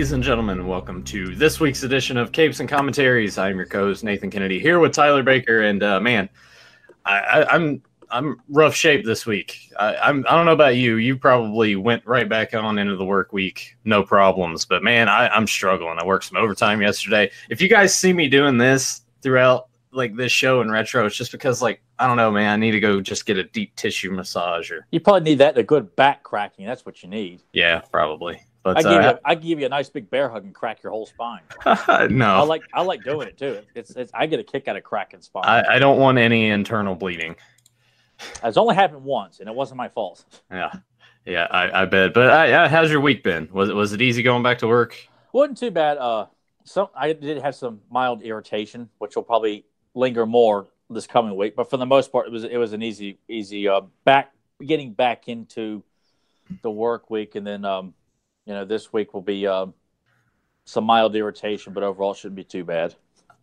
Ladies and gentlemen, welcome to this week's edition of Capes and Commentaries. I'm your co-host Nathan Kennedy here with Tyler Baker, and man, I'm rough shape this week. I don't know about you. You probably went right back on into the work week, no problems. But man, I'm struggling. I worked some overtime yesterday. If you guys see me doing this throughout like this show in retro, it's just because like I don't know, man. I need to go just get a deep tissue massage. Or you probably need that and a good back cracking. That's what you need. Yeah, probably. But I give you a nice big bear hug and crack your whole spine. No, I like doing it too. It's I get a kick out of cracking spine. I don't want any internal bleeding. It's only happened once, and it wasn't my fault. Yeah, I bet. But how's your week been? Was it easy going back to work? Wasn't too bad. I did have some mild irritation, which will probably linger more this coming week. But for the most part, it was an easy getting back into the work week, and then this week will be some mild irritation, but overall shouldn't be too bad.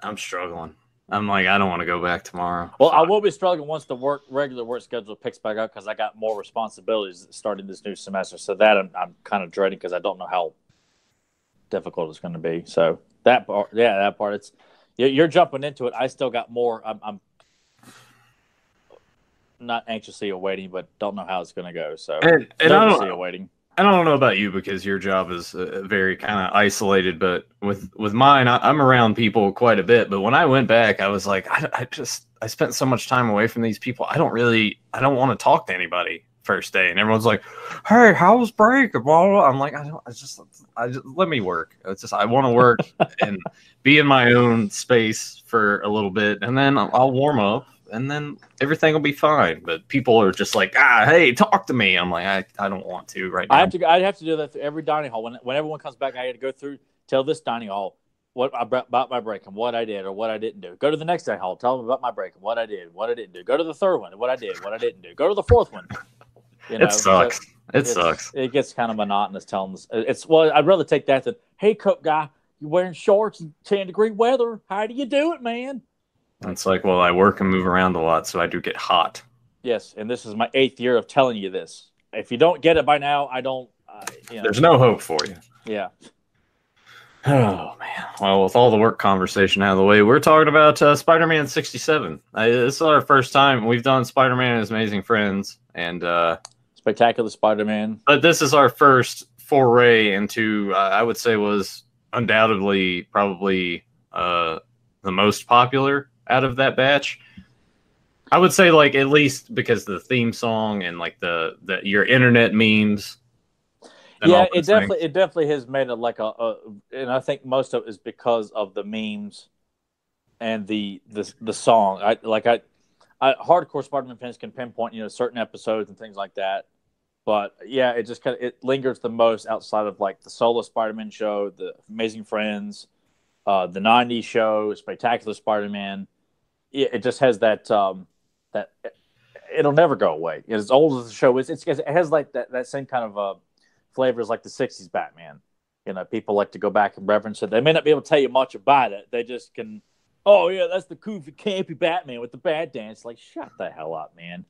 I'm struggling. I'm like, I don't want to go back tomorrow. Well, I will be struggling once the regular work schedule picks back up because I got more responsibilities starting this new semester. So that I'm kind of dreading because I don't know how difficult it's going to be. So that part, it's you're jumping into it. I still got more. I'm not anxiously awaiting, but don't know how it's going to go. So and nervously awaiting. I don't know about you because your job is very kind of isolated, but with mine, I'm around people quite a bit. But when I went back, I was like, I spent so much time away from these people. I don't want to talk to anybody first day. And everyone's like, hey, how was break? Blah, blah, blah. I'm like, I just let me work. It's just, I want to work and be in my own space for a little bit. And then I'll warm up. And then everything will be fine. But people are just like, hey, talk to me. I'm like, I don't want to right now. I'd have to do that through every dining hall. When everyone comes back, I had to go through, tell this dining hall about my break and what I did or what I didn't do. Go to the next dining hall, tell them about my break and what I did, what I didn't do. Go to the third one, what I did, what I didn't do. Go to the fourth one. It sucks. It sucks. It gets kind of monotonous telling this. I'd rather take that than, hey, cook guy, you wearing shorts in 10-degree weather. How do you do it, man? It's like, well, I work and move around a lot, so I do get hot. Yes, and this is my 8th year of telling you this. If you don't get it by now, I don't. There's no hope for you. Yeah. Oh, man. Well, with all the work conversation out of the way, we're talking about Spider-Man 67. This is our first time. We've done Spider-Man and His Amazing Friends and Spectacular Spider-Man. But this is our first foray into, I would say, was undoubtedly probably the most popular out of that batch. I would say, like, at least because the theme song and like the your internet memes. Yeah, it definitely has made it like and I think most of it is because of the memes and the song. Hardcore Spider-Man fans can pinpoint certain episodes and things like that. But yeah, it just it lingers the most outside of like the solo Spider-Man show, the Amazing Friends, the '90s show, Spectacular Spider-Man. It just has that that it'll never go away. As old as the show is, it has like that same kind of flavors like the '60s Batman. People like to go back and reference it. They may not be able to tell you much about it. They just can. Oh yeah, that's the goofy, campy Batman with the bad dance. Like, shut the hell up, man.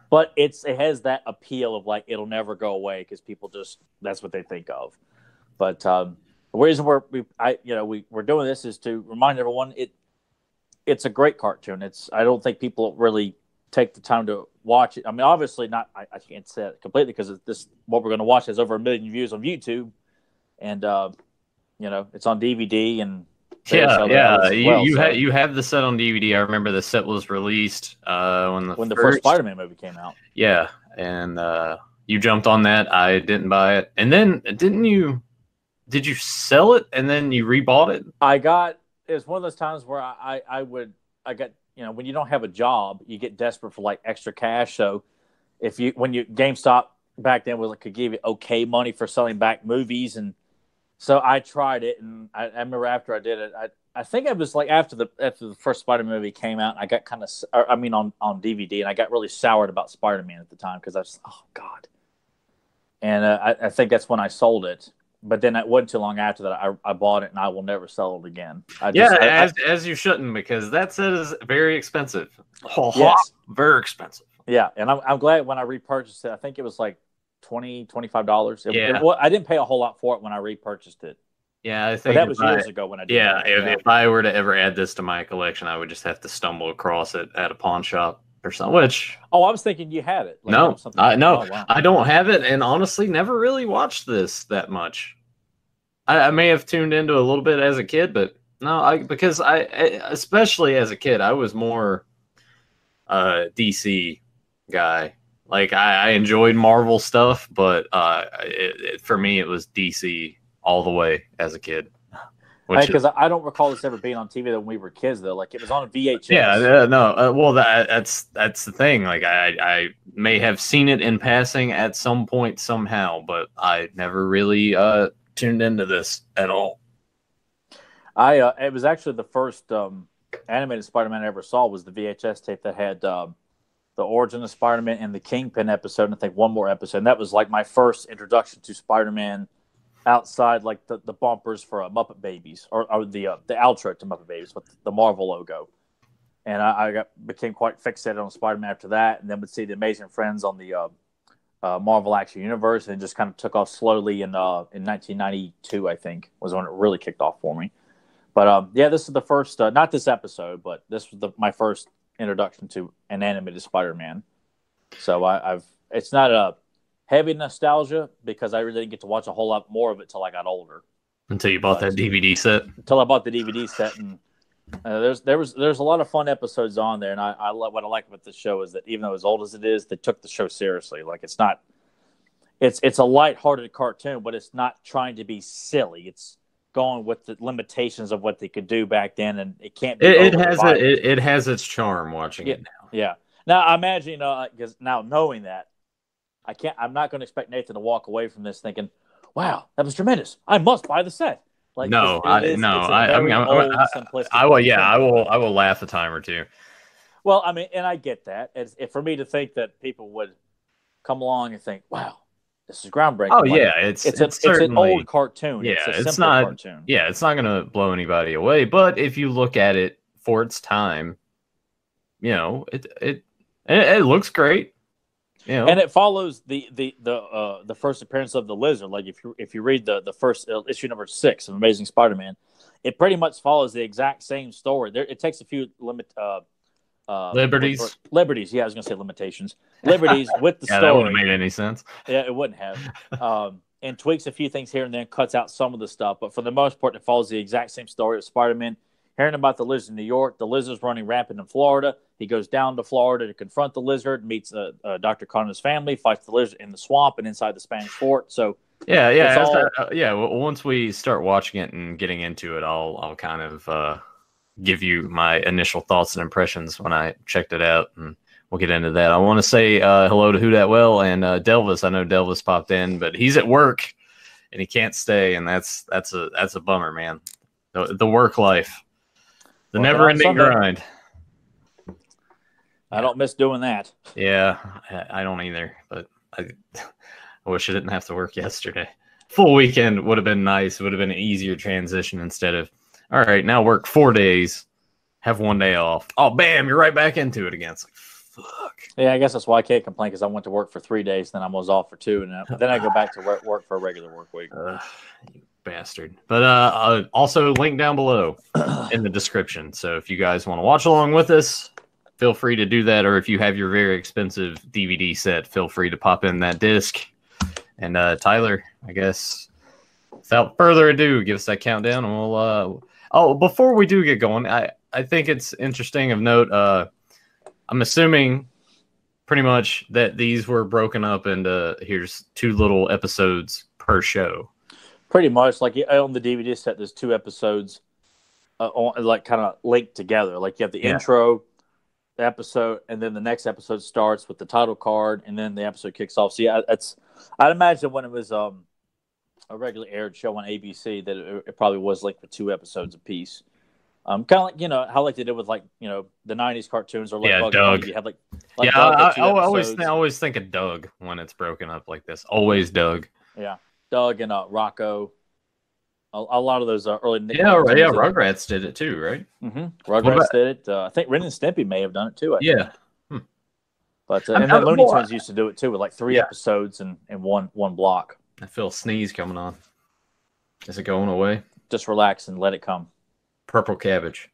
But it has that appeal of like it'll never go away because people that's what they think of. But the reason we're doing this is to remind everyone it's a great cartoon. I don't think people really take the time to watch it. I mean, obviously not. I can't say it completely because what we're going to watch has over 1 million views on YouTube, and it's on DVD and you have the set on DVD. I remember the set was released when the first Spider-Man movie came out. Yeah, and you jumped on that. I didn't buy it, and then didn't you? Did you sell it and then you rebought it? It was one of those times where I got when you don't have a job, you get desperate for like extra cash. So when GameStop back then could give you okay money for selling back movies, and so I tried it, and I remember after I did it, I think it was like after the first Spider-Man movie came out, I got kind of on DVD, and I got really soured about Spider-Man at the time because I was oh god, and I think that's when I sold it. But then it wasn't too long after that I bought it, and I will never sell it again. As you shouldn't, because that set is very expensive. Yes. Very expensive. Yeah, and I'm glad when I repurchased it. I think it was like $25. Yeah. I didn't pay a whole lot for it when I repurchased it. Yeah, I But think that was years ago when I did that. If I were to ever add this to my collection, I would just have to stumble across it at a pawn shop or something. Which I was thinking you had it. Like no, that was something. no, Oh, wow. I don't have it, and honestly, never really watched this that much. I may have tuned into a little bit as a kid, but no, because especially as a kid, I was more DC guy. Like I enjoyed Marvel stuff, but for me it was DC all the way as a kid. Because I don't recall this ever being on TV when we were kids, though. Like it was on VHS. Yeah, no. Well, that's the thing. Like I may have seen it in passing at some point somehow, but I never really tuned into this at all. It was actually the first animated Spider-Man I ever saw was the VHS tape that had the origin of Spider-Man and the Kingpin episode, and I think one more episode. And that was like my first introduction to Spider-Man outside like the bumpers for Muppet Babies or the outro to Muppet Babies with the Marvel logo. And I became quite fixated on Spider-Man after that, and then would see the Amazing Friends on the Marvel Action Universe, and just kind of took off slowly in 1992, I think, was when it really kicked off for me. But yeah, this is the first, not this episode, but this was my first introduction to an animated Spider-Man. So it's not a heavy nostalgia because I really didn't get to watch a whole lot more of it till I got older. Until you bought that DVD set. Until I bought the DVD set, and there's a lot of fun episodes on there, and what I like about this show is that even though as old as it is, they took the show seriously. Like it's a lighthearted cartoon, but it's not trying to be silly. It's going with the limitations of what they could do back then, and it can't be. It has its charm watching it now. Yeah. Now I imagine, because now knowing that, I'm not going to expect Nathan to walk away from this thinking, "Wow, that was tremendous. I must buy the set." Like I will laugh a time or two. Well, I mean, and I get that. For me to think that people would come along and think, "Wow, this is groundbreaking." Oh yeah, it's an old cartoon. Yeah, it's not cartoon. Yeah, it's not going to blow anybody away. But if you look at it for its time, it looks great. And it follows the first appearance of the Lizard. Like if you read the first issue number 6 of Amazing Spider-Man, it pretty much follows the exact same story. It takes a few liberties. Liberties, yeah, I was going to say limitations. Liberties with the story. That wouldn't have made any sense. Yeah, it wouldn't have. And tweaks a few things here and then, cuts out some of the stuff, but for the most part, it follows the exact same story of Spider-Man hearing about the Lizard in New York. The Lizard's running rampant in Florida. He goes down to Florida to confront the Lizard, meets Dr. Connor's family, fights the Lizard in the swamp and inside the Spanish fort. So once we start watching it and getting into it, I'll kind of give you my initial thoughts and impressions when I checked it out, and we'll get into that. I want to say hello to Who Dat Well and Delvis. I know Delvis popped in, but he's at work and he can't stay, and that's a bummer, man. The work life. The never-ending grind. I don't miss doing that. Yeah, I don't either. But I wish I didn't have to work yesterday. Full weekend would have been nice. It would have been an easier transition instead of, all right, now work 4 days, have 1 day off. Oh, bam, you're right back into it again. It's like, fuck. Yeah, I guess that's why I can't complain, because I went to work for 3 days, then I was off for 2, and then I go back to work for a regular work week. You bastard. But also link down below in the description. So if you guys want to watch along with us, feel free to do that. Or if you have your very expensive DVD set, feel free to pop in that disc. And Tyler, I guess, without further ado, give us that countdown, and we'll. Before we do get going, I think it's interesting of note. I'm assuming pretty much that these were broken up into here's 2 little episodes per show. Pretty much, like on the DVD set, there's 2 episodes, like kind of linked together. Like you have the intro, the episode, and then the next episode starts with the title card, and then the episode kicks off. So yeah, I'd imagine when it was a regularly aired show on ABC that it probably was linked with 2 episodes apiece. Kind of like how like they did with the '90s cartoons or like Doug. You have like I always think of Doug when it's broken up like this. Always Doug. Yeah. Doug and Rocco, a lot of those early. Rugrats did it too, right? Mm-hmm. Rugrats did it. I think Ren and Stimpy may have done it too. But and then Looney Tunes used to do it too with like 3 episodes in one block. I feel a sneeze coming on. Is it going away? just relax and let it come. Purple cabbage.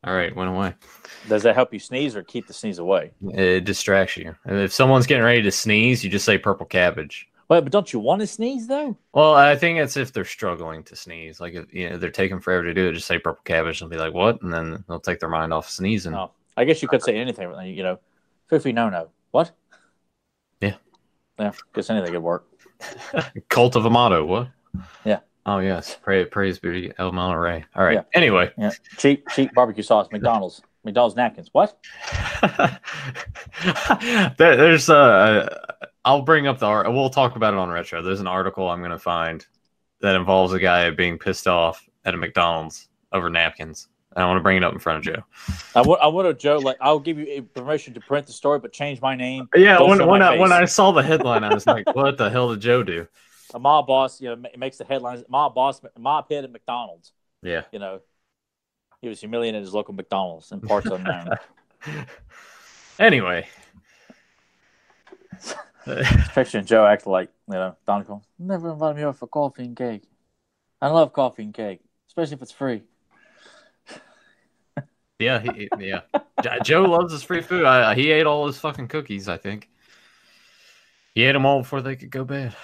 All right, went away. Does that help you sneeze or keep the sneeze away? It distracts you. If someone's getting ready to sneeze, you just say purple cabbage. Wait, but don't you want to sneeze though? Well, I think it's if they're struggling to sneeze. Like if they're taking forever to do it, just say purple cabbage and be like, "What?" And then they'll take their mind off sneezing. Oh, I guess you could say anything. Fifi no. What? Yeah. Guess anything could work. Cult of Amato. What? Yeah. Oh yes. Praise be El Monterey. All right. Yeah. Anyway. Yeah. Cheap barbecue sauce. McDonald's napkins. What? There's I'll bring up we'll talk about it on Retro. There's an article I'm gonna find that involves a guy being pissed off at a McDonald's over napkins. And I want to bring it up in front of Joe. I want to Joe, like, I'll give you permission to print the story, but change my name. Yeah, when I saw the headline, I was like, what the hell did Joe do? A mob boss, makes the headlines. Mob hit at McDonald's. Yeah. He was humiliated at his local McDonald's in parts unknown. Anyway. Picturing Joe acting like, Donegal, never invited me over for coffee and cake. I love coffee and cake, especially if it's free. Yeah, Joe loves his free food. He ate all his fucking cookies, I think. He ate them all before they could go bad.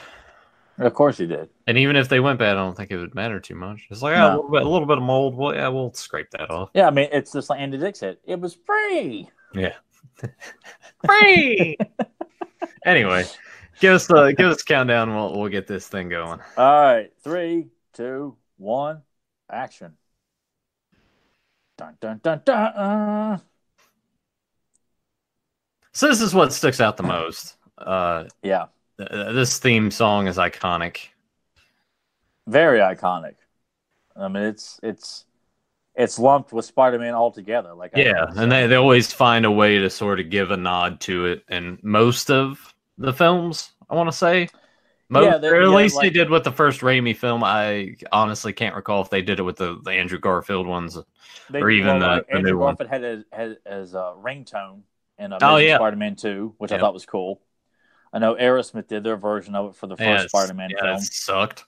Of course he did. And even if they went bad, I don't think it would matter too much. It's like, a little bit of mold. Well, yeah, we'll scrape that off. Yeah, I mean, it's just like Andy Dick said. It was free. Yeah. Free! Anyway, give us a countdown. We'll get this thing going. All right. 3, 2, 1, action. Dun, dun, dun, dun. So this is what sticks out the most. Yeah. This theme song is iconic. Very iconic. I mean, it's lumped with Spider-Man altogether. And they always find a way to sort of give a nod to it in most of the films, I want to say. Or at least they did with the first Raimi film. I honestly can't recall if they did it with the Andrew Garfield ones or even the Andrew new one. Garfield had as a ringtone in Spider-Man 2, which I thought was cool. I know Aerosmith did their version of it for the first Spider-Man film. It sucked.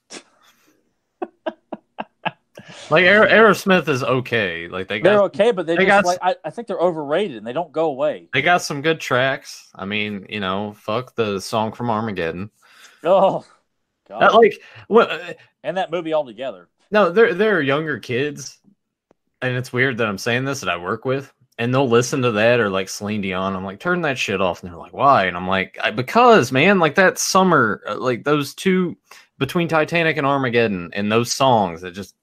Like Aerosmith is okay. Like they're okay, but I think they're overrated and they don't go away. They got some good tracks. I mean, fuck the song from Armageddon. Oh, God. And that movie altogether. No, they're younger kids, and it's weird that I'm saying this that I work with, and they'll listen to that or like Celine Dion. I'm like, turn that shit off, and they're like, why? And I'm like, because man, like that summer, like those two between Titanic and Armageddon, and those songs that just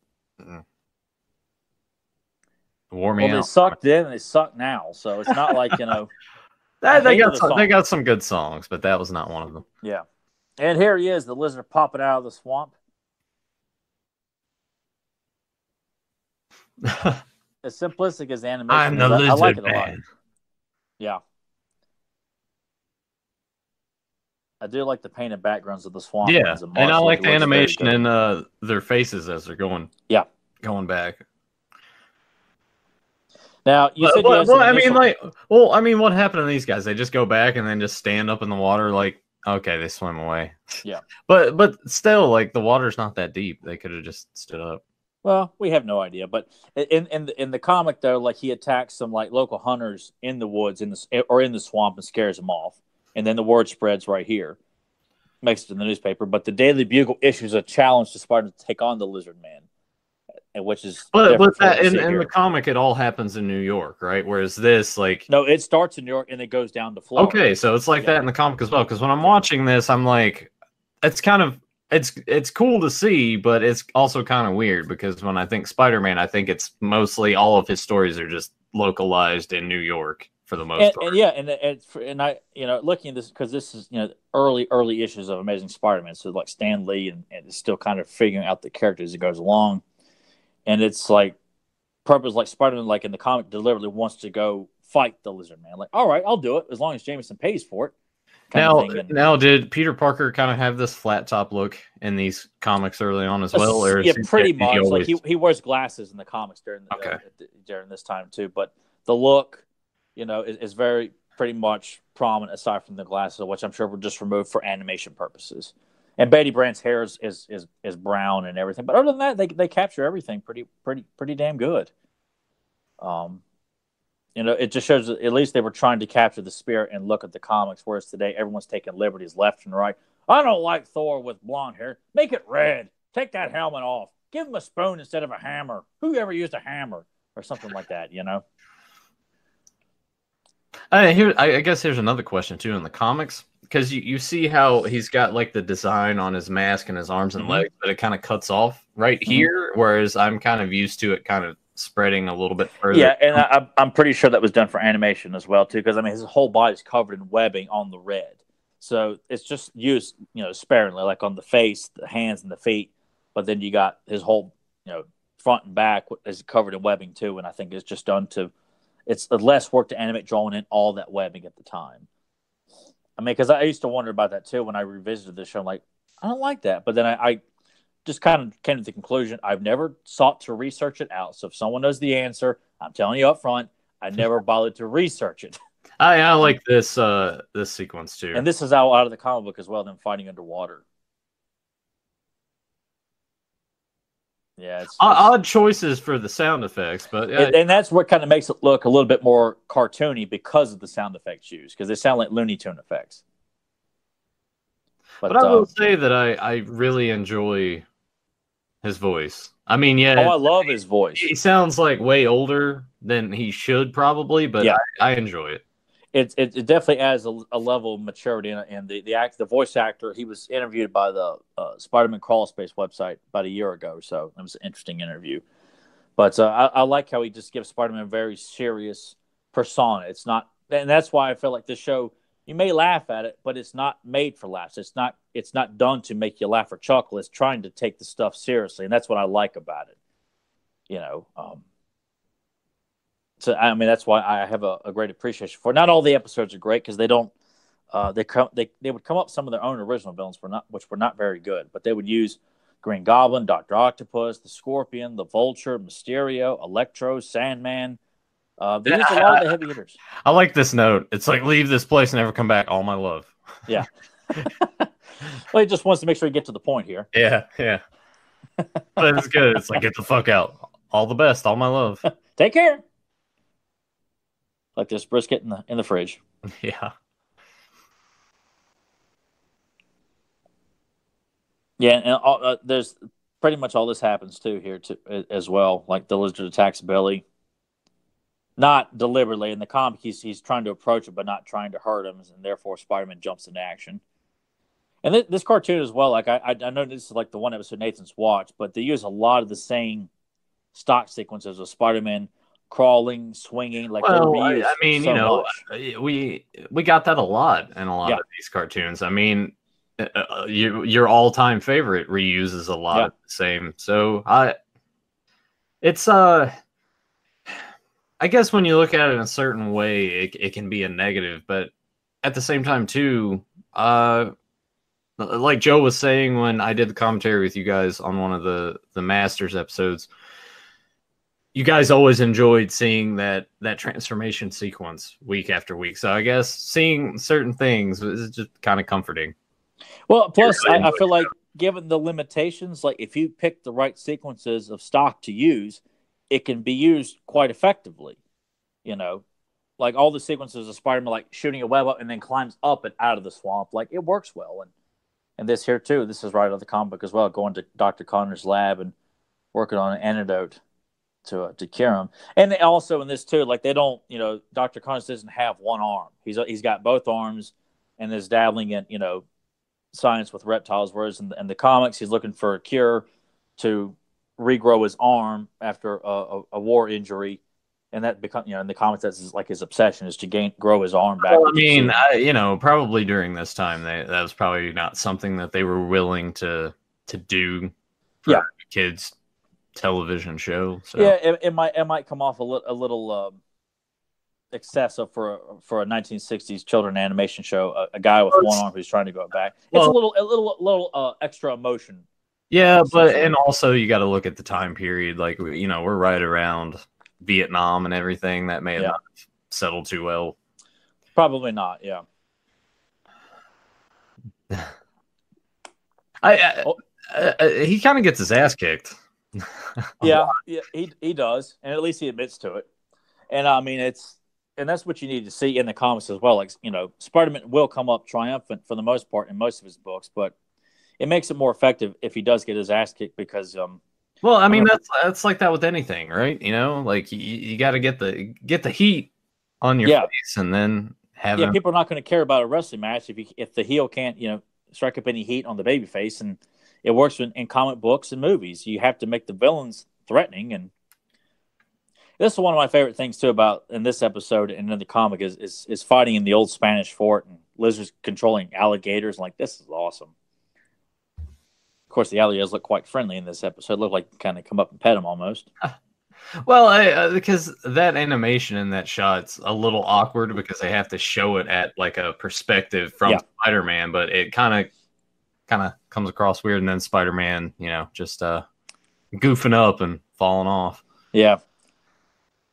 wore me out. They sucked then, and they suck now. So it's not like they got some good songs, but that was not one of them. Yeah. And here he is, the lizard popping out of the swamp. As simplistic as the animation I'm the lizard I like it a man. lot. Yeah. I do like the painted backgrounds of the swamp. Yeah, and I like the animation and their faces as they're going back. Now, you said I mean, what happened to these guys? They just go back and then just stand up in the water like, okay, they swim away. Yeah. But still, like, the water's not that deep. They could have just stood up. Well, we have no idea. But in the comic, though, like, he attacks some, like, local hunters in the woods in the swamp and scares them off. And then the word spreads right here. Makes it in the newspaper. But the Daily Bugle issues a challenge to Spider to take on the Lizard Man. Which is but that in the comic it all happens in New York, right? Whereas this, like, no, it starts in New York and it goes down to Florida. Okay, so it's like that in the comic as well. Because when I'm watching this, I'm like, it's kind of it's cool to see, but it's also kind of weird because when I think Spider-Man, I think it's mostly all of his stories are just localized in New York for the most part. And I looking at this because this is early issues of Amazing Spider-Man, so like Stan Lee and it's still kind of figuring out the character as it goes along. And it's like purpose, like Spider-Man, like in the comic, deliberately wants to go fight the Lizard Man. Like, all right, I'll do it as long as Jameson pays for it. Now, did Peter Parker kind of have this flat top look in these comics early on as well? Or pretty much. Like he wears glasses in the comics during this time too. But the look, is very pretty much prominent aside from the glasses, which I'm sure were just removed for animation purposes. And Betty Brant's hair is brown and everything. But other than that, they capture everything pretty damn good. It just shows that at least they were trying to capture the spirit and look at the comics, whereas today everyone's taking liberties left and right. I don't like Thor with blonde hair. Make it red. Take that helmet off. Give him a spoon instead of a hammer. Who ever used a hammer or something like that, I guess here's another question too in the comics, because you see how he's got like the design on his mask and his arms and legs, but it kind of cuts off right here, whereas I'm kind of used to it kind of spreading a little bit further. Yeah, and I'm pretty sure that was done for animation as well too, because I mean his whole body's covered in webbing on the red, so it's just used sparingly, like on the face, the hands, and the feet. But then you got his whole front and back is covered in webbing too, and I think it's just done to. It's less work to animate drawing in all that webbing at the time. I mean, because I used to wonder about that too when I revisited this show. I'm like, I don't like that, but then I just kind of came to the conclusion I've never sought to research it out. So if someone knows the answer, I'm telling you up front, I never bothered to research it. I like this sequence too. And this is out of the comic book as well, them fighting underwater. Yeah, it's odd choices for the sound effects, but and that's what kind of makes it look a little bit more cartoony because of the sound effects used, because they sound like Looney Tune effects. But I will say that I really enjoy his voice. I mean, yeah. Oh, I love his voice. He sounds like way older than he should probably, but yeah. I enjoy it. It definitely adds a level of maturity, and the voice actor, he was interviewed by the Spider-Man Crawl Space website about a year ago, so it was an interesting interview. But I like how he just gives Spider-Man a very serious persona. It's not, and that's why I feel like this show, you may laugh at it, but it's not made for laughs. It's not done to make you laugh or chuckle. It's trying to take the stuff seriously, and that's what I like about it. So I mean that's why I have a great appreciation for it. Not all the episodes are great because they don't they would come up with some of their own original villains which were not very good, but they would use Green Goblin, Dr. Octopus, the Scorpion, the Vulture, Mysterio, Electro, Sandman. They use a lot of the heavy hitters. I like this note. It's like, leave this place and never come back. All my love. Yeah. Well, he just wants to make sure he get to the point here. Yeah. But it's good. It's like, get the fuck out. All the best. All my love. Take care. Like this brisket in the fridge. Yeah. Yeah, and there's pretty much all this happens too here as well. Like the lizard attacks Billy, not deliberately. In the comic, he's trying to approach it, but not trying to hurt him, and therefore Spider-Man jumps into action. And this cartoon as well. Like I know this is like the one episode Nathan's watched, but they use a lot of the same stock sequences of Spider-Man crawling, swinging. Like I mean, we got that a lot in a lot of these cartoons. I mean, your all-time favorite reuses a lot of the same. So I guess when you look at it in a certain way, it can be a negative, but at the same time too, like Joe was saying when I did the commentary with you guys on one of the Masters episodes, you guys always enjoyed seeing that transformation sequence week after week. So I guess seeing certain things is just kind of comforting. Well, plus I feel like given the limitations, like if you pick the right sequences of stock to use, it can be used quite effectively. Like all the sequences of Spider-Man, like shooting a web up and then climbs up and out of the swamp, like it works well. And this here too, this is right out of the comic book as well, going to Dr. Connor's lab and working on an antidote to cure him. And also in this too, like they don't, Dr. Connors doesn't have one arm. He's got both arms and is dabbling in, science with reptiles, whereas in the comics he's looking for a cure to regrow his arm after a war injury, and that becomes in the comics that's like his obsession is to grow his arm back. Well, I mean, probably during this time that was probably not something that they were willing to do for a kids television show. So. Yeah, it might come off a little excessive for a 1960s children animation show. A guy with one arm who's trying to go back. It's a little extra emotion. Yeah, and also you got to look at the time period. Like we're right around Vietnam and everything. That may have not settled too well. Probably not. Yeah. He kind of gets his ass kicked. Yeah, he does, and at least he admits to it. And I mean, that's what you need to see in the comics as well. Like, Spider-Man will come up triumphant for the most part in most of his books, but it makes it more effective if he does get his ass kicked because well, I mean, that's like that with anything, right? Like you got to get the heat on your face, and then have people are not going to care about a wrestling match if the heel can't strike up any heat on the baby face. And it works in comic books and movies. You have to make the villains threatening, and this is one of my favorite things too about in this episode and in the comic is fighting in the old Spanish fort and lizards controlling alligators. Like, this is awesome. Of course, the alligators look quite friendly in this episode. Look like kind of come up and pet them almost. Well, because that animation in that shot's a little awkward because they have to show it at like a perspective from Spider-Man, but it kind of comes across weird, and then Spider-Man, just goofing up and falling off. Yeah.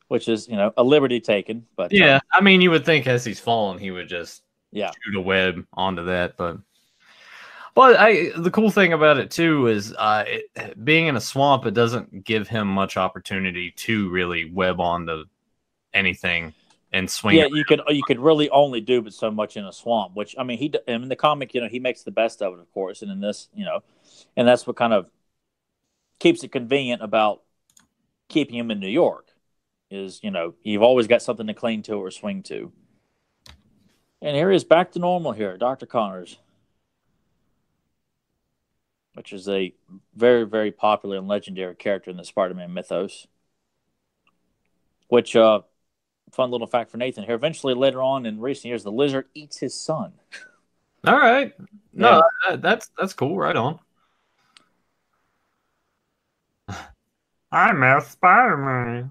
Which is, a liberty taken. But yeah, I mean, you would think as he's falling, he would just shoot a web onto that, but the cool thing about it too is being in a swamp, it doesn't give him much opportunity to really web onto anything and swing. Yeah, you could really only do but so much in a swamp. Which, I mean, in the comic, he makes the best of it, of course, and in this, and that's what kind of keeps it convenient about keeping him in New York. Is you've always got something to cling to or swing to. And here he is back to normal here, Dr. Connors, which is a very, very popular and legendary character in the Spider-Man mythos. Which, fun little fact for Nathan here, eventually later on in recent years, the lizard eats his son. All right. No, that's cool. Right on. I'm a Spider-Man.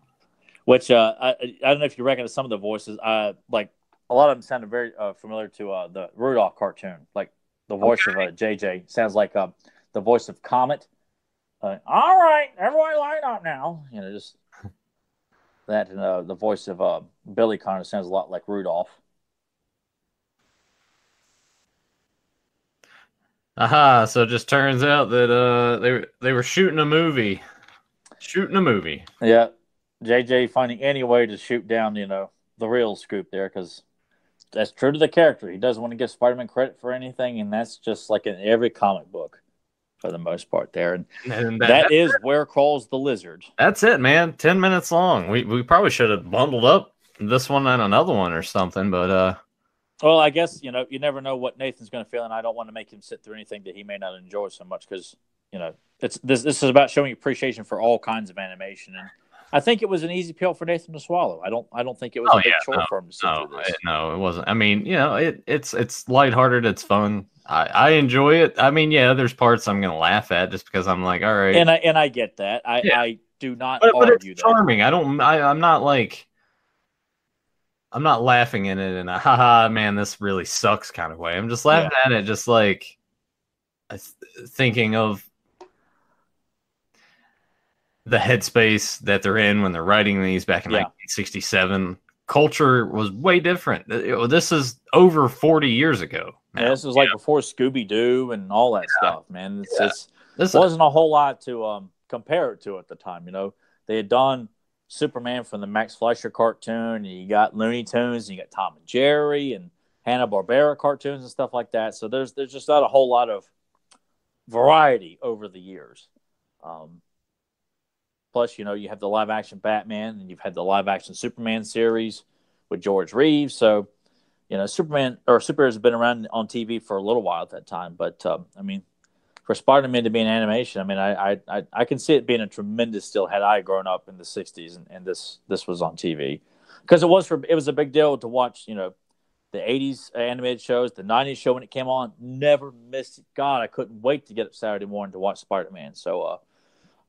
Which I don't know if you recognize some of the voices. Like a lot of them sounded very familiar to the Rudolph cartoon. Like the voice of JJ sounds like the voice of Comet. All right, everybody line up now. Just that. And the voice of Billy Connor sounds a lot like Rudolph. Aha! So it just turns out that they were shooting a movie. Yeah. JJ finding any way to shoot down, the real scoop there, because that's true to the character. He doesn't want to give Spider-Man credit for anything, and that's just like in every comic book for the most part there. And that is where crawls the lizard. That's it, man. 10 minutes long. We probably should have bundled up this one and another one or something, but well, I guess, you never know what Nathan's going to feel, and I don't want to make him sit through anything that he may not enjoy so much because, this is about showing appreciation for all kinds of animation, and I think it was an easy pill for Nathan to swallow. I don't think it was a big chore for him to sit through this. No, it wasn't. I mean, it's lighthearted. It's fun. I enjoy it. I mean, there's parts I'm gonna laugh at just because I'm like, all right. And I get that. I do not argue but it's that. Charming. I'm not like. I'm not laughing in it in a haha man, this really sucks kind of way. I'm just laughing at it, just like thinking of the headspace that they're in when they're writing these back in 1967. Culture was way different. This is over 40 years ago. Yeah, this was like before Scooby-Doo and all that stuff, man. This wasn't a whole lot to compare it to at the time. They had done Superman from the Max Fleischer cartoon, and you got Looney Tunes, and you got Tom and Jerry and Hanna-Barbera cartoons and stuff like that. So there's just not a whole lot of variety over the years. Plus, you have the live-action Batman, and you've had the live-action Superman series with George Reeves. So, superheroes have been around on TV for a little while at that time. But, I mean, for Spider-Man to be an animation, I mean, I can see it being a tremendous deal had I grown up in the 60s and this was on TV. Because it was a big deal to watch, the 80s animated shows, the 90s show when it came on. Never missed it. God, I couldn't wait to get up Saturday morning to watch Spider-Man. So,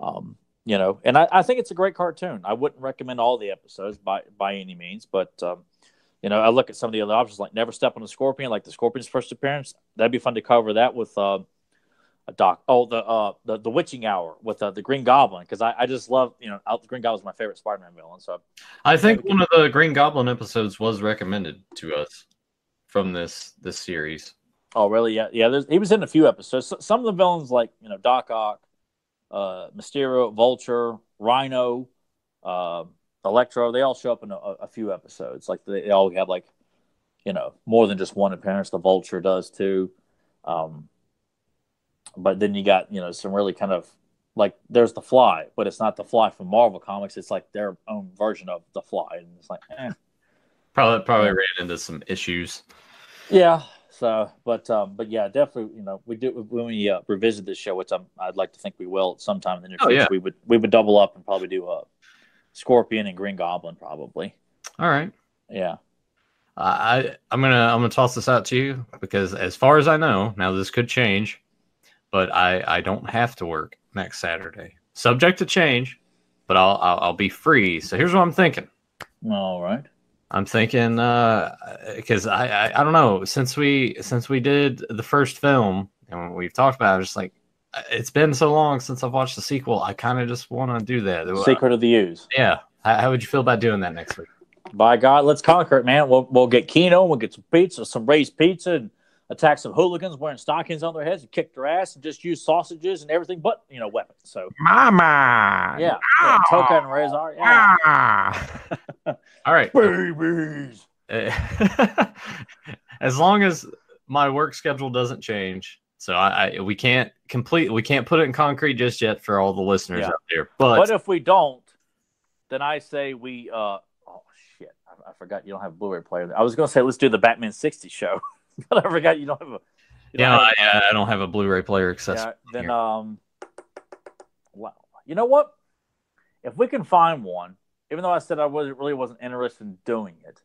and I think it's a great cartoon. I wouldn't recommend all the episodes by any means, but I look at some of the other options, like Never Step on a Scorpion, like the Scorpion's first appearance. That'd be fun to cover that with a doc. Oh, the Witching Hour with the Green Goblin, because I just love the Green Goblin's my favorite Spider-Man villain. So I think one of the Green Goblin episodes was recommended to us from this series. Oh, really? Yeah, yeah. He was in a few episodes. Some of the villains, like Doc Ock, Mysterio, Vulture, Rhino, uh, Electro, they all show up in a few episodes. Like they all have more than just one appearance. The Vulture does too. But then you got some really kind of like there's the Fly, but it's not the Fly from Marvel Comics. It's like their own version of the Fly, and it's like probably ran into some issues. Yeah. So, but yeah, definitely. We do when we revisit this show, which I'd like to think we will sometime in the near future. Yeah. We would double up and probably do Scorpion and Green Goblin, probably. All right. Yeah. I'm gonna toss this out to you because as far as I know, now this could change, but I don't have to work next Saturday. Subject to change, but I'll be free. So here's what I'm thinking. All right. I'm thinking because I don't know, since we did the first film and we've talked about it, just like it's been so long since I've watched the sequel, I kind of just want to do that. Secret of the Ooze. Yeah. How would you feel about doing that next week? By God, let's conquer it, man. We'll get Keno, we'll get some pizza, some raised pizza, and attack some hooligans wearing stockings on their heads and kick their ass and just use sausages and everything but weapons. So Mama. Yeah. Toka and Rezar. Yeah. All right. Babies. As long as my work schedule doesn't change. So we can't put it in concrete just yet for all the listeners out there. But if we don't, then I say we oh shit. I forgot you don't have a Blu-ray player. I was gonna say let's do the Batman 60 show. But I forgot you don't have a I don't have a Blu-ray player accessible. Yeah, then well, you know what? If we can find one, even though I said I really wasn't interested in doing it,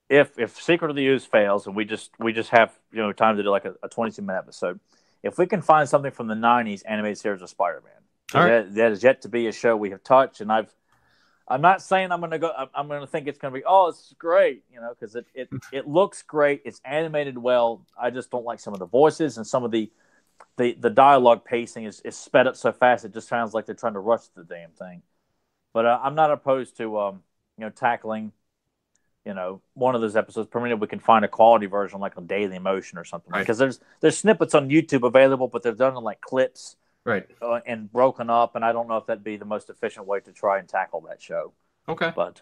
if Secret of the Ooze fails and we just have time to do like a 22-minute episode, if we can find something from the 90s animated series of Spider-Man, that is yet to be a show we have touched, and I'm not saying I'm going to think it's going to be, oh, it's great, because it looks great. It's animated well. I just don't like some of the voices and some of the dialogue pacing is sped up so fast. It just sounds like they're trying to rush the damn thing. But I'm not opposed to, tackling, one of those episodes, provided we can find a quality version like on Daily Motion or something. Right. Because there's snippets on YouTube available, but they're done in like clips. Right. And broken up, and I don't know if that'd be the most efficient way to try and tackle that show. Okay. But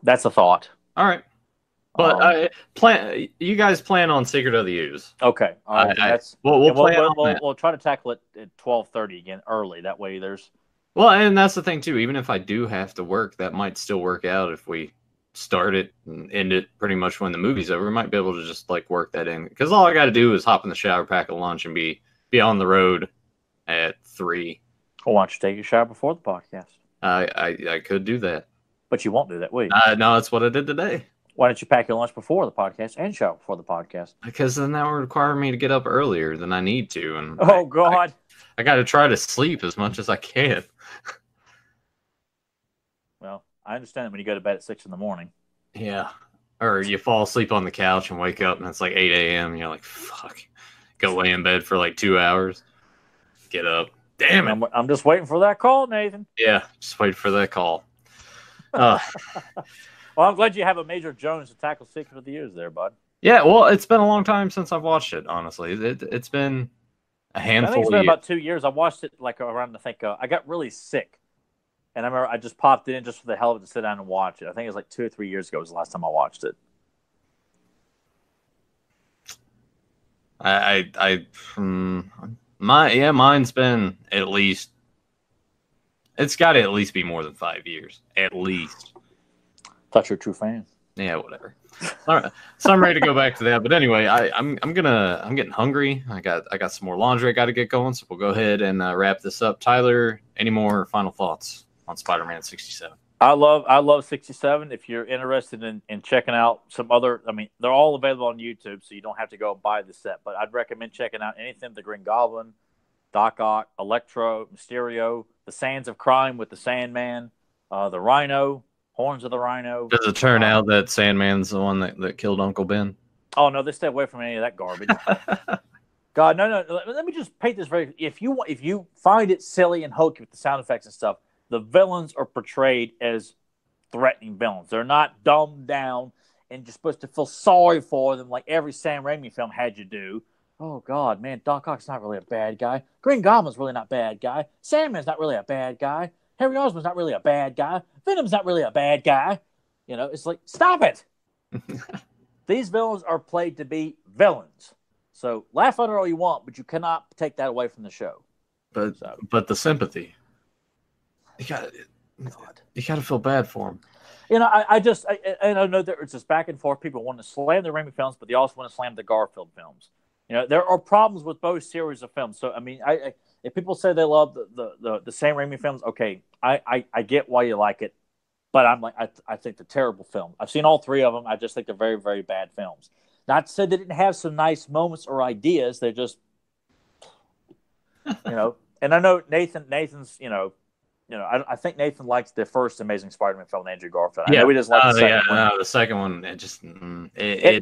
that's a thought. All right. But you guys plan on Secret of the Ooze. Okay. All right. We'll try to tackle it at 12:30 again early. That way there's. Well, and that's the thing too. Even if I do have to work, that might still work out if we start it and end it pretty much when the movie's over. We might be able to just like work that in because all I got to do is hop in the shower, pack a lunch, and be on the road at 3. Well, why don't you take your shower before the podcast? I could do that. But you won't do that, will you? No, that's what I did today. Why don't you pack your lunch before the podcast and shower before the podcast? Because then that would require me to get up earlier than I need to. And God. I got to try to sleep as much as I can. Well, I understand that when you go to bed at 6 in the morning. Yeah. Or you fall asleep on the couch and wake up and it's like 8 a.m. And you're like, fuck. Go lay in bed for like 2 hours. Get up. Damn it. I'm just waiting for that call, Nathan. Yeah, just wait for that call. Well, I'm glad you have a Major Jones to tackle Secret of the Ooze there, bud. Yeah, well, it's been a long time since I've watched it, honestly. It's been a handful I think it's been about 2 years. I watched it like around, I got really sick. And I remember I just popped it in just for the hell of it to sit down and watch it. I think it was like 2 or 3 years ago was the last time I watched it. Mine's been at least. It's got to at least be more than 5 years, at least. Thought you're a true fan. Yeah, whatever. All right, so I'm ready to go back to that. But anyway, I'm getting hungry. I got some more laundry I got to get going. So we'll go ahead and wrap this up. Tyler, any more final thoughts on Spider-Man 67? I love 67. If you're interested in checking out some other, they're all available on YouTube, so you don't have to go buy the set. But I'd recommend checking out anything: the Green Goblin, Doc Ock, Electro, Mysterio, the Sands of Crime with the Sandman, the Rhino, Horns of the Rhino. Does it turn out that Sandman's the one that killed Uncle Ben? Oh no, they stay away from any of that garbage. God, no. Let me just paint this very. If you find it silly and hokey with the sound effects and stuff, the villains are portrayed as threatening villains. They're not dumbed down and you're supposed to feel sorry for them, like every Sam Raimi film had you do. Oh God, man, Doc Ock's not really a bad guy. Green Goblin's really not a bad guy. Sandman's not really a bad guy. Harry Osborn's not really a bad guy. Venom's not really a bad guy. You know, it's like, stop it. These villains are played to be villains. So laugh at it all you want, but you cannot take that away from the show. But the sympathy, you got to feel bad for him. You know, I know that it's just back and forth. People want to slam the Raimi films, but they also want to slam the Garfield films. You know, there are problems with both series of films. So, I mean, if people say they love the Sam Raimi films, okay, I get why you like it. But I'm like, I think they're terrible films. I've seen all three of them. I just think they're very, very bad films. Not to say they didn't have some nice moments or ideas. They're just, you know. And I know Nathan's, I think Nathan likes the first Amazing Spider-Man film, Andrew Garfield. I know he doesn't like the second one. No, the second one,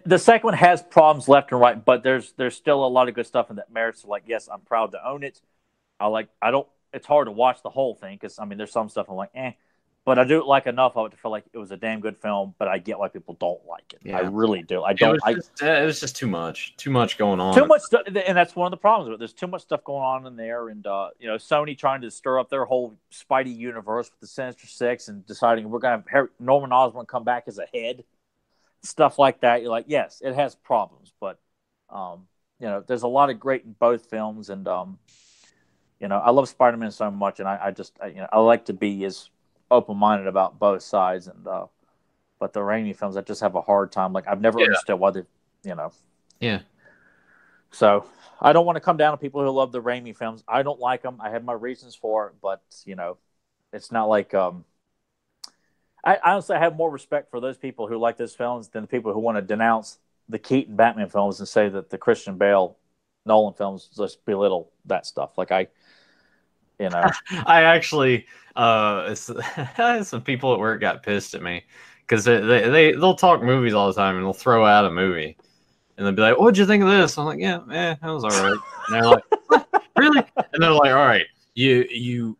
the second one has problems left and right, but there's still a lot of good stuff in that merits. Like, yes, I'm proud to own it. It's hard to watch the whole thing because, I mean, there's some stuff I'm like, but I do like enough of it to feel like it was a damn good film, but I get why people don't like it. Yeah. I really do. It was just too much going on. Too much stuff, and that's one of the problems with it. There's too much stuff going on in there, and Sony trying to stir up their whole Spidey universe with the Sinister Six and deciding we're going to have Norman Osborn come back as a head, stuff like that. You're like, yes, it has problems, but there's a lot of great in both films, and I love Spider-Man so much, and I like to be as open-minded about both sides, and but the Raimi films, I just have a hard time. Like, I've never understood why they, Yeah. So I don't want to come down to people who love the Raimi films. I don't like them. I have my reasons for it, but it's not like I honestly have more respect for those people who like those films than the people who want to denounce the Keaton Batman films and say that the Christian Bale Nolan films just belittle that stuff. Like I actually, some people at work got pissed at me because they'll talk movies all the time and they'll throw out a movie and they'll be like, "What'd you think of this?" I'm like, "Yeah, that was all right." And they're like, "Really?" And they're like, "All right, you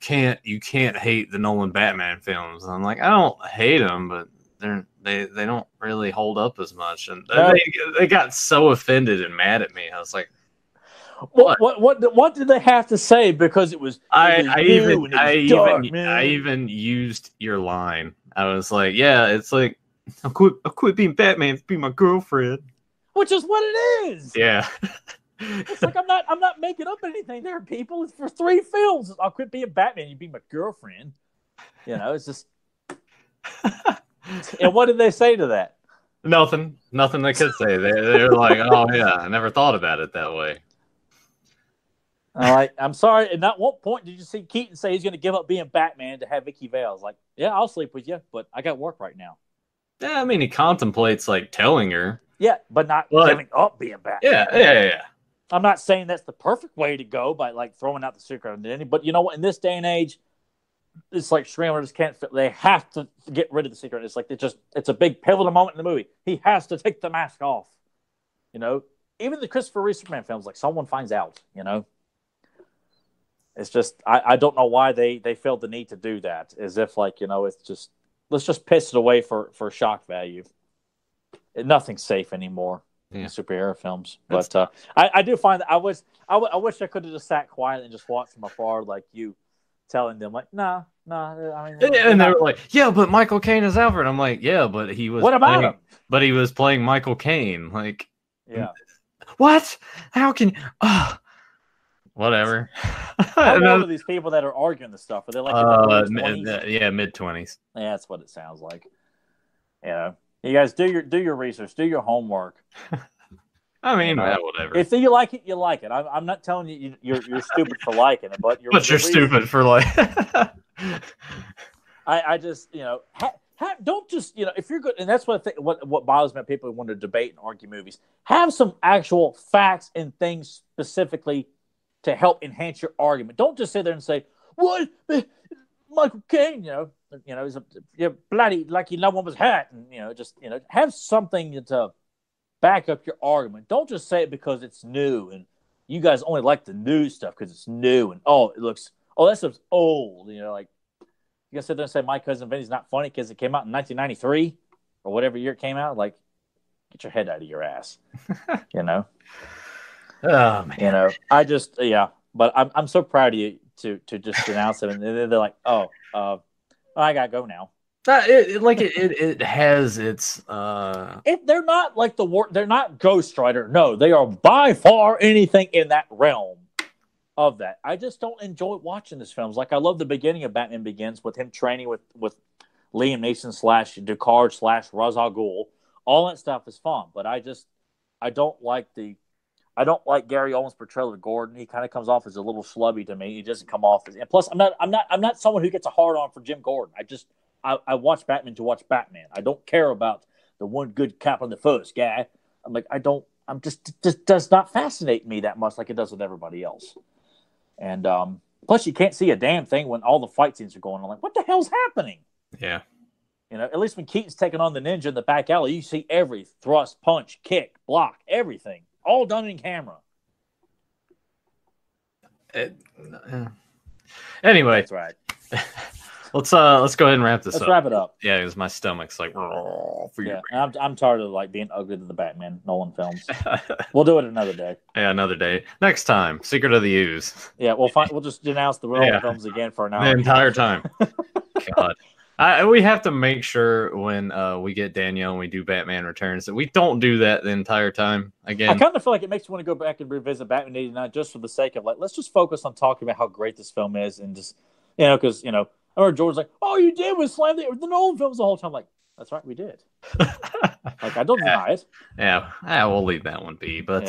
can't hate the Nolan Batman films." And I'm like, "I don't hate them, but they don't really hold up as much." And they got so offended and mad at me. I was like, What did they have to say? Because it was I even used your line. I was like, yeah, it's like I quit being Batman to be my girlfriend, which is what it is. Yeah, it's like I'm not making up anything there, people. It's for 3 films. I'll quit being Batman. You be my girlfriend. It's just. And what did they say to that? Nothing they could say. They're like, oh yeah, I never thought about it that way. I'm sorry. And at what point did you see Keaton say he's going to give up being Batman to have Vicky Vale? I was like, yeah, I'll sleep with you, but I got work right now. Yeah, I mean, he contemplates like telling her. Yeah, but not giving up being Batman. Yeah. I'm not saying that's the perfect way to go by like throwing out the secret identity, but you know what? In this day and age, it's like Schramer just can't fit. They have to get rid of the secret. It's like it's a big pivotal moment in the movie. He has to take the mask off. Even the Christopher Reeve Superman films, like someone finds out. It's just I don't know why they felt the need to do that. As if it's just let's just piss it away for shock value. Nothing's safe anymore in superhero films. But I do find that I wish I could have just sat quiet and just watched from afar, like you telling them like nah. I mean, and they were like, yeah, but Michael Caine is Alfred. I'm like, yeah, but he was. What about him? But he was playing Michael Caine. Like, yeah. What? How can? Whatever. How old are these people that are arguing this stuff? Are they like mid-20s? Yeah, that's what it sounds like. You guys do your research, do your homework. I mean, whatever. If you like it, you like it. I'm not telling you you're stupid for liking it, but you're stupid for like. I just don't just if you're good, and that's what bothers me. People who want to debate and argue movies, have some actual facts and things specifically to help enhance your argument. Don't just sit there and say, "What, Michael Caine?" He's bloody like no one was hurt, and have something to back up your argument. Don't just say it because it's new, and you guys only like the new stuff because it's new, and that stuff's old. You gonna sit there and say My Cousin Vinny's not funny because it came out in 1993 or whatever year it came out. Like, get your head out of your ass, you know. Oh man, you know. I just but I'm so proud of you to just denounce them, and then they're like, I gotta go now. It has its. If they're not like they're not Ghost Rider. No, they are by far anything in that realm of that. I just don't enjoy watching these films. Like, I love the beginning of Batman Begins with him training with Liam Neeson / Ducard / Ra's al Ghul. All that stuff is fun, but I don't like Gary Oldman's portrayal of Gordon. He kind of comes off as a little schlubby to me. He doesn't come off as, and plus I'm not someone who gets a hard on for Jim Gordon. I watch Batman to watch Batman. I don't care about the one good cap on the first guy. I'm like, just does not fascinate me that much like it does with everybody else. And plus, you can't see a damn thing when all the fight scenes are going on. Like, what the hell's happening? Yeah. You know, at least when Keaton's taking on the ninja in the back alley, you see every thrust, punch, kick, block, everything, all done in camera. Anyway, that's right. Let's go ahead and wrap this up. Let's wrap it up. Yeah, because my stomach's like. I'm tired of like being ugly to the Batman Nolan films. We'll do it another day. Yeah, another day. Next time, Secret of the Ooze. Yeah, we'll just denounce the Nolan films again for an hour. The entire time. God. We have to make sure when we get Danielle and we do Batman Returns that we don't do that the entire time again. I kind of feel like it makes you want to go back and revisit Batman '89 just for the sake of like, let's just focus on talking about how great this film is, and just because I remember George's like, all you did was slam the Nolan films the whole time. Like, that's right, we did. Like, I don't deny it. Yeah, we'll leave that one be. But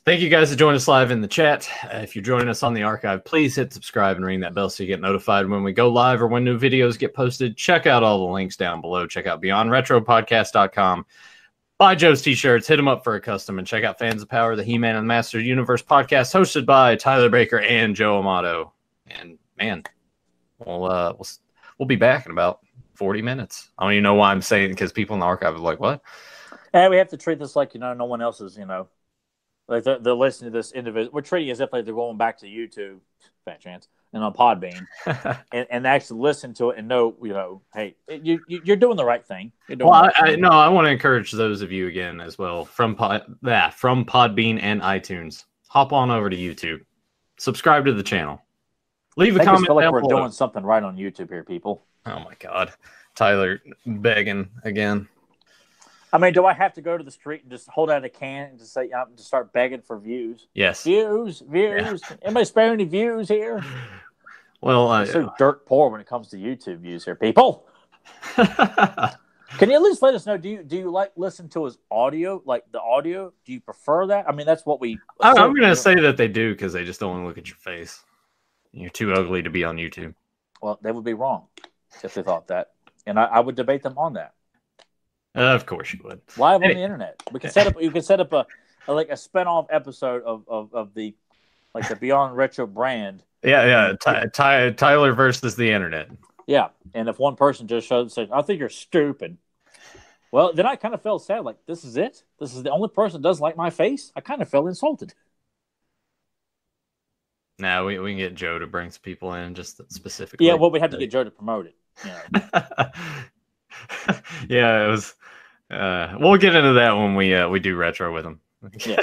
thank you guys for joining us live in the chat. If you're joining us on the archive, please hit subscribe and ring that bell so you get notified when we go live or when new videos get posted. Check out all the links down below. Check out BeyondRetroPodcast.com. Buy Joe's t-shirts. Hit him up for a custom. And check out Fans of Power, the He-Man and the Master Universe podcast hosted by Tyler Baker and Joe Amato. And, man, we'll be back in about 40 minutes. I don't even know why I'm saying it, because people in the archive are like, what? And we have to treat this like, no one else is, like they're listening to this individual. We're treating it as if like they're going back to YouTube, fat chance, and on Podbean, and actually listen to it and know, hey, you're doing the right thing. I want to encourage those of you again as well from Podbean and iTunes. Hop on over to YouTube, subscribe to the channel. Leave a comment. I feel like we're doing something right on YouTube here, people. Oh my God, Tyler begging again. I mean, do I have to go to the street and just hold out a can and just say, just start begging for views? Yes. Views. Yeah. Anybody spare any views here? Well, I'm so dirt poor when it comes to YouTube views here, people. Can you at least let us know? Do you like listen to his audio, like the audio? Do you prefer that? I mean, that's what we. I'm going to say that they do because they just don't want to look at your face. You're too ugly to be on YouTube. Well, they would be wrong if they thought that, and I would debate them on that. Of course you would. Live on the internet. We can set up. You can set up a spinoff episode of the Beyond Retro brand. Yeah. Tyler versus the internet. Yeah, and if one person just shows and says, "I think you're stupid," well, then I kind of felt sad. Like, this is it. This is the only person that doesn't like my face. I kind of felt insulted. Now we can get Joe to bring some people in, just specifically. Yeah, well, we have to get Joe to promote it. Yeah, it was. We'll get into that when we do retro with him. Yeah.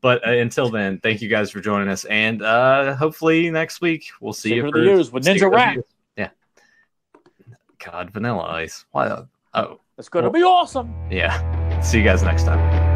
But until then, thank you guys for joining us, and hopefully next week we'll see you for the use with Ninja Rap. Yeah. God, Vanilla Ice. Why? Oh, it's going to be awesome. Yeah. See you guys next time.